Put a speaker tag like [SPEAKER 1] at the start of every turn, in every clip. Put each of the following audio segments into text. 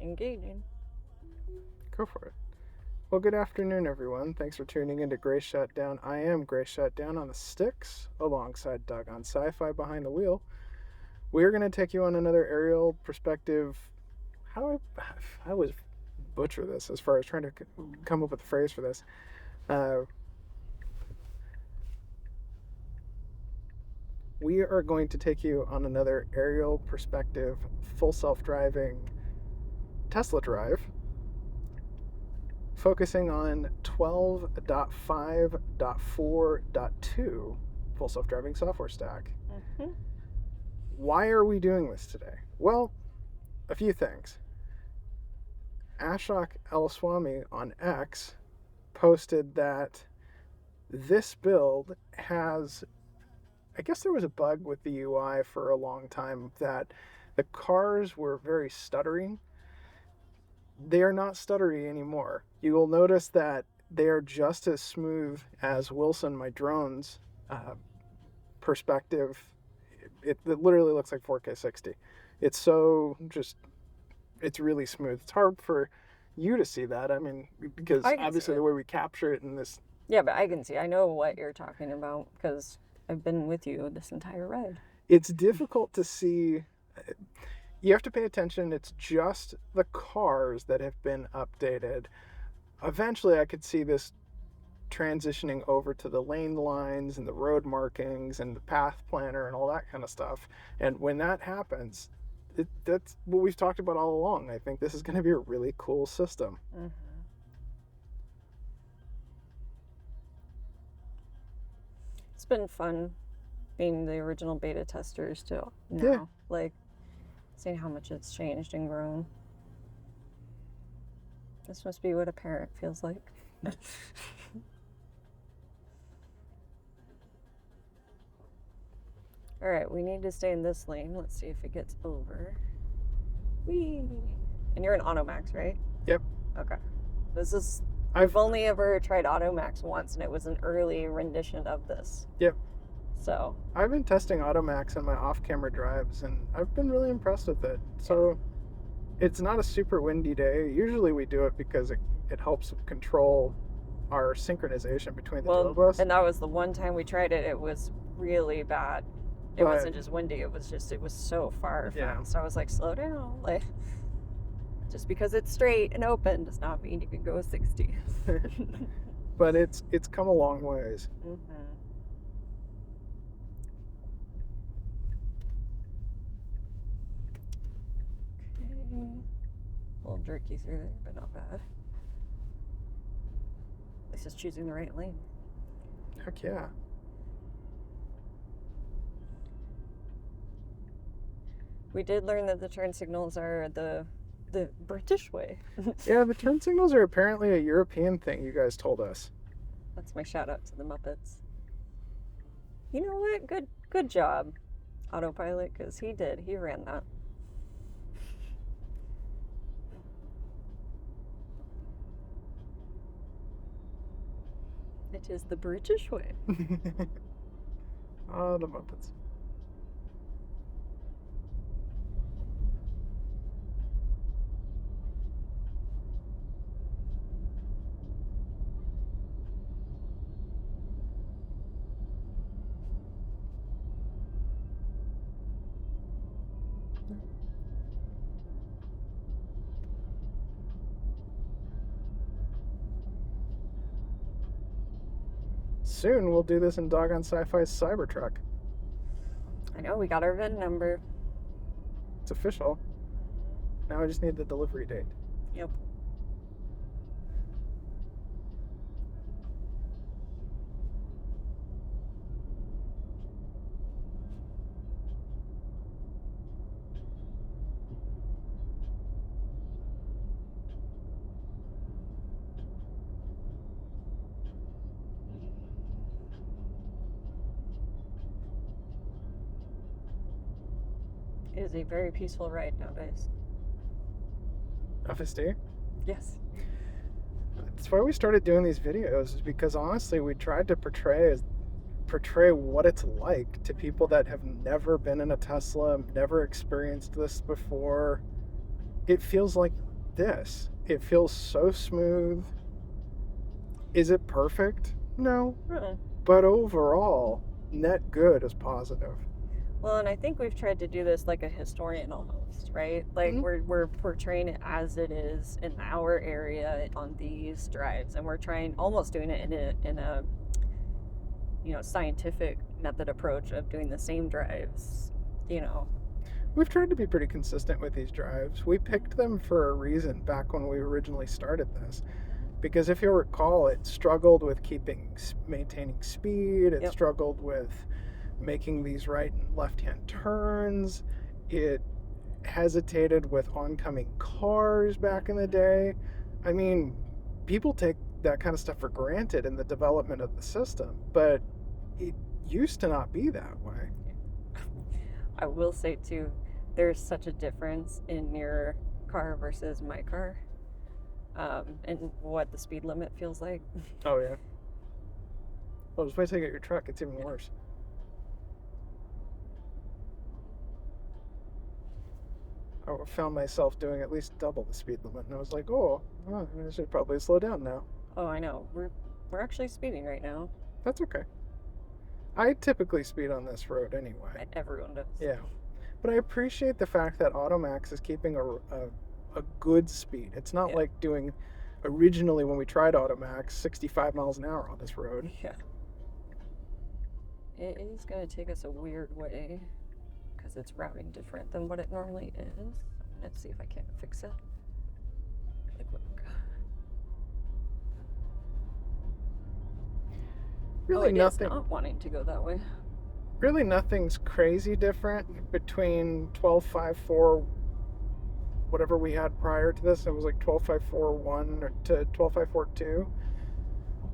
[SPEAKER 1] engaging.
[SPEAKER 2] Go for it. Well, good afternoon, everyone. Thanks for tuning into Gray Shutdown. I am Gray Shutdown on the sticks, alongside Doggone Sci-Fi behind the wheel. We're going to take you on another aerial perspective. How do I always butcher this as far as trying to come up with a phrase for this. We are going to take you on another aerial perspective, full self-driving Tesla drive, focusing on 12.5.4.2 full self-driving software stack.
[SPEAKER 1] Mm-hmm.
[SPEAKER 2] Why are we doing this today? Well, a few things. Ashok Elaswamy on X posted that this build has, I guess there was a bug with the UI for a long time that the cars were very stuttery. They are not stuttery anymore. You will notice that they are just as smooth as Wilson, my drone's perspective. It literally looks like 4K 60. It's so it's really smooth. It's hard for you to see that. I mean, because obviously the way we capture it in this.
[SPEAKER 1] Yeah, but I can see. I know what you're talking about because I've been with you this entire ride.
[SPEAKER 2] It's difficult to see. You have to pay attention. It's just the cars that have been updated. Eventually, I could see this transitioning over to the lane lines and the road markings and the path planner and all that kind of stuff. And when that happens, that's what we've talked about all along. I think this is going to be a really cool system.
[SPEAKER 1] Mm-hmm. It's been fun being the original beta testers too. Now, like seeing how much it's changed and grown. This must be what a parent feels like. All right, we need to stay in this lane. Let's see if it gets over. Whee! And you're in Automax, right?
[SPEAKER 2] Yep.
[SPEAKER 1] Okay. I've only ever tried Automax once, and it was an early rendition of this.
[SPEAKER 2] Yep.
[SPEAKER 1] So
[SPEAKER 2] I've been testing Automax in my off-camera drives, and I've been really impressed with it. So it's not a super windy day. Usually we do it because it helps control our synchronization between the two of us.
[SPEAKER 1] And that was the one time we tried it. It was really bad. It wasn't just windy. It was so far from. So I was like, slow down. Like, just because it's straight and open does not mean you can go 60.
[SPEAKER 2] But it's come a long ways.
[SPEAKER 1] Mm-hmm. Okay. A little jerky through there, but not bad. At least it's choosing the right lane.
[SPEAKER 2] Heck yeah.
[SPEAKER 1] We did learn that the turn signals are the British way.
[SPEAKER 2] Yeah, the turn signals are apparently a European thing, you guys told us.
[SPEAKER 1] That's my shout out to the Muppets. You know what? Good job, Autopilot, because he ran that. It is the British way.
[SPEAKER 2] Oh, the Muppets. Soon we'll do this in Doggone Sci-Fi's Cybertruck.
[SPEAKER 1] I know, we got our VIN number.
[SPEAKER 2] It's official. Now I just need the delivery date.
[SPEAKER 1] Yep. It is a very peaceful ride nowadays.
[SPEAKER 2] FSD?
[SPEAKER 1] Yes.
[SPEAKER 2] That's why we started doing these videos, is because honestly we tried to portray what it's like to people that have never been in a Tesla, never experienced this before. It feels like this. It feels so smooth. Is it perfect? No. But overall, net good is positive.
[SPEAKER 1] Well, and I think we've tried to do this like a historian almost, right? Like we're portraying it as it is in our area on these drives, and we're trying almost doing it in a scientific method approach of doing the same drives.
[SPEAKER 2] We've tried to be pretty consistent with these drives. We picked them for a reason back when we originally started this. Because if you'll recall, it struggled with maintaining speed. It struggled with making these right and left-hand turns. It hesitated with oncoming cars back in the day. I mean, people take that kind of stuff for granted in the development of the system, but it used to not be that way.
[SPEAKER 1] I will say, too, there's such a difference in your car versus my car. And what the speed limit feels like.
[SPEAKER 2] Oh, yeah. Well, just wait till you get your truck. It's even worse. I found myself doing at least double the speed limit, and I was like, I should probably slow down now.
[SPEAKER 1] Oh, I know. We're actually speeding right now.
[SPEAKER 2] That's okay. I typically speed on this road anyway.
[SPEAKER 1] Everyone does.
[SPEAKER 2] Yeah. But I appreciate the fact that Automax is keeping a good speed. It's not like doing originally when we tried Automax 65 miles an hour on this road.
[SPEAKER 1] Yeah. It is going to take us a weird way because it's routing different than what it normally is. Let's see if I can't fix it.
[SPEAKER 2] Really nothing.
[SPEAKER 1] It's not wanting to go that way.
[SPEAKER 2] Really nothing's crazy different between 12.5.4 whatever we had prior to this. It was like 12.5.4.1 to 12.5.4.2.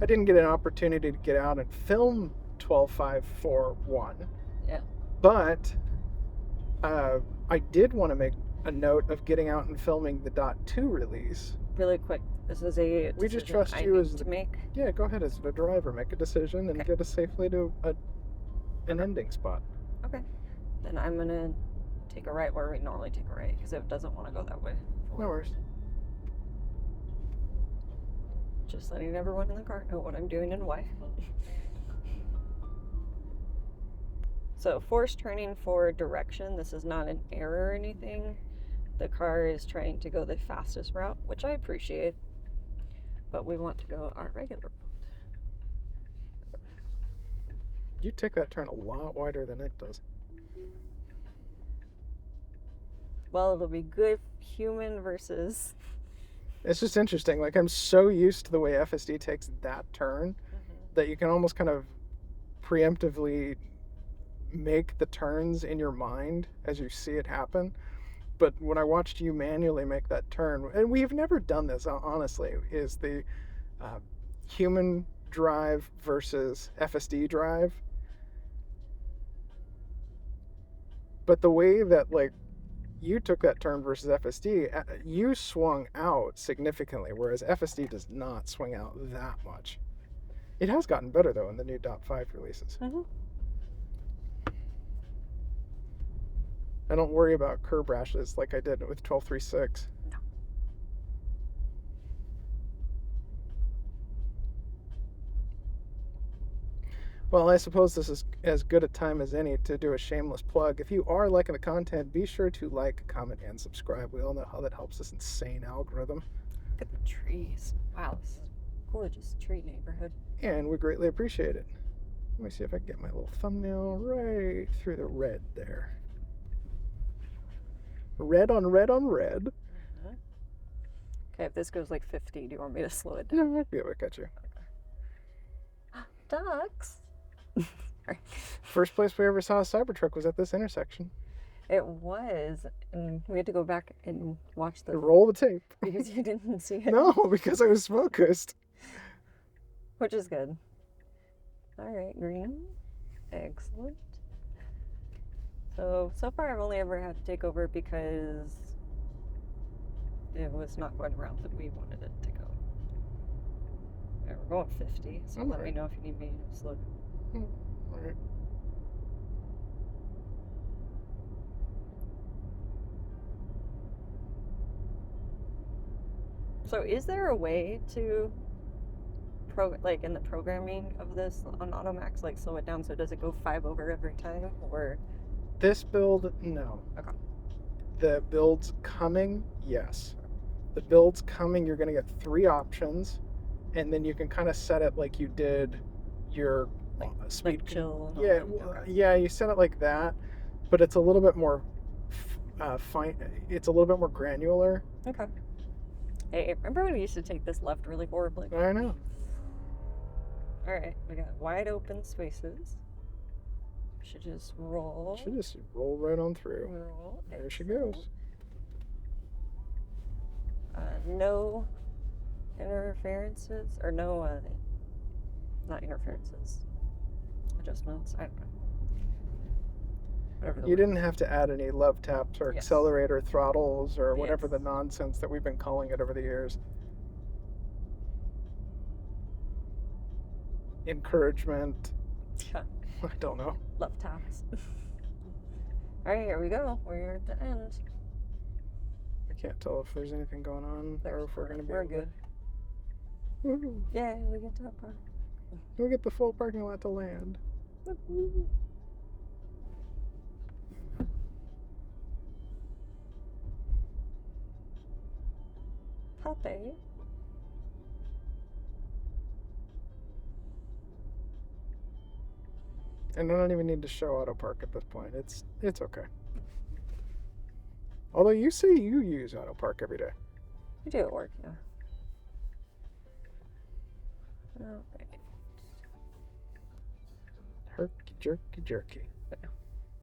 [SPEAKER 2] I didn't get an opportunity to get out and film 12.5.4.1.
[SPEAKER 1] Yeah.
[SPEAKER 2] But I did want to make a note of getting out and filming the .2 release.
[SPEAKER 1] Really quick, this is a
[SPEAKER 2] we just trust you as
[SPEAKER 1] to make.
[SPEAKER 2] Yeah, go ahead as the driver, make a decision and get us safely to an ending spot.
[SPEAKER 1] Okay, then I'm gonna take a right where we normally take a right because it doesn't want to go that way.
[SPEAKER 2] No worries.
[SPEAKER 1] Just letting everyone in the car know what I'm doing and why. So forced turning for direction. This is not an error or anything. The car is trying to go the fastest route, which I appreciate, but we want to go our regular route.
[SPEAKER 2] You take that turn a lot wider than it does.
[SPEAKER 1] Well, it'll be good human versus...
[SPEAKER 2] It's just interesting. Like, I'm so used to the way FSD takes that turn that you can almost kind of preemptively make the turns in your mind as you see it happen. But when I watched you manually make that turn, and we've never done this, honestly, is the human drive versus FSD drive. But the way that, like, you took that turn versus FSD, you swung out significantly, whereas FSD does not swing out that much. It has gotten better, though, in the new .5 releases. I don't worry about curb rashes like I did with 12.3.6.
[SPEAKER 1] No.
[SPEAKER 2] Well, I suppose this is as good a time as any to do a shameless plug. If you are liking the content, be sure to like, comment, and subscribe. We all know how that helps this insane algorithm.
[SPEAKER 1] Look at the trees. Wow, this is a gorgeous tree neighborhood.
[SPEAKER 2] And we greatly appreciate it. Let me see if I can get my little thumbnail right through the red there. Red on red on red.
[SPEAKER 1] Okay, if this goes like 50, do you want me to slow it down?
[SPEAKER 2] No, I'd be able to catch you.
[SPEAKER 1] Ducks.
[SPEAKER 2] First place we ever saw a Cybertruck was at this intersection.
[SPEAKER 1] It was, and we had to go back and watch the...
[SPEAKER 2] Roll the tape.
[SPEAKER 1] Because you didn't see it.
[SPEAKER 2] No, because I was focused.
[SPEAKER 1] Which is good. All right, green. Excellent. So far I've only ever had to take over because it was not going around that we wanted it to go. Yeah, we're going 50, so let me know if you need me to slow down.
[SPEAKER 2] All right.
[SPEAKER 1] So is there a way to like in the programming of this on Automax, like slow it down so does it go 5 over every time, or
[SPEAKER 2] This build, no.
[SPEAKER 1] Okay.
[SPEAKER 2] The builds coming, yes. The builds coming, you're going to get 3 options, and then you can kind of set it like you did your speed.
[SPEAKER 1] like chill and all
[SPEAKER 2] Yeah,
[SPEAKER 1] that? Okay.
[SPEAKER 2] yeah, you set it like that, but it's a little bit more fine. It's a little bit more granular.
[SPEAKER 1] Okay. Hey, remember when we used to take this left really horribly?
[SPEAKER 2] I know.
[SPEAKER 1] All right, we got wide open spaces. Should just roll.
[SPEAKER 2] Should just roll right on through.
[SPEAKER 1] Roll.
[SPEAKER 2] There she goes.
[SPEAKER 1] No interferences, or no, not interferences. Adjustments. I don't know. Whatever.
[SPEAKER 2] You didn't have to add any love taps or
[SPEAKER 1] Yes.
[SPEAKER 2] accelerator throttles or whatever
[SPEAKER 1] Yes.
[SPEAKER 2] the nonsense that we've been calling it over the years. Encouragement.
[SPEAKER 1] Yeah.
[SPEAKER 2] I don't know.
[SPEAKER 1] Love taps. All right, here we go. We're at the end.
[SPEAKER 2] I can't tell if there's anything going on or if we're going to be
[SPEAKER 1] We're
[SPEAKER 2] able
[SPEAKER 1] good.
[SPEAKER 2] to... Woo.
[SPEAKER 1] Yeah, we get to the park.
[SPEAKER 2] We'll get the full parking lot to land.
[SPEAKER 1] Woo-hoo. Puppy.
[SPEAKER 2] And I don't even need to show auto park at this point. It's okay. Although you say you use auto park every day.
[SPEAKER 1] We do at work, yeah. All right.
[SPEAKER 2] Herky jerky jerky.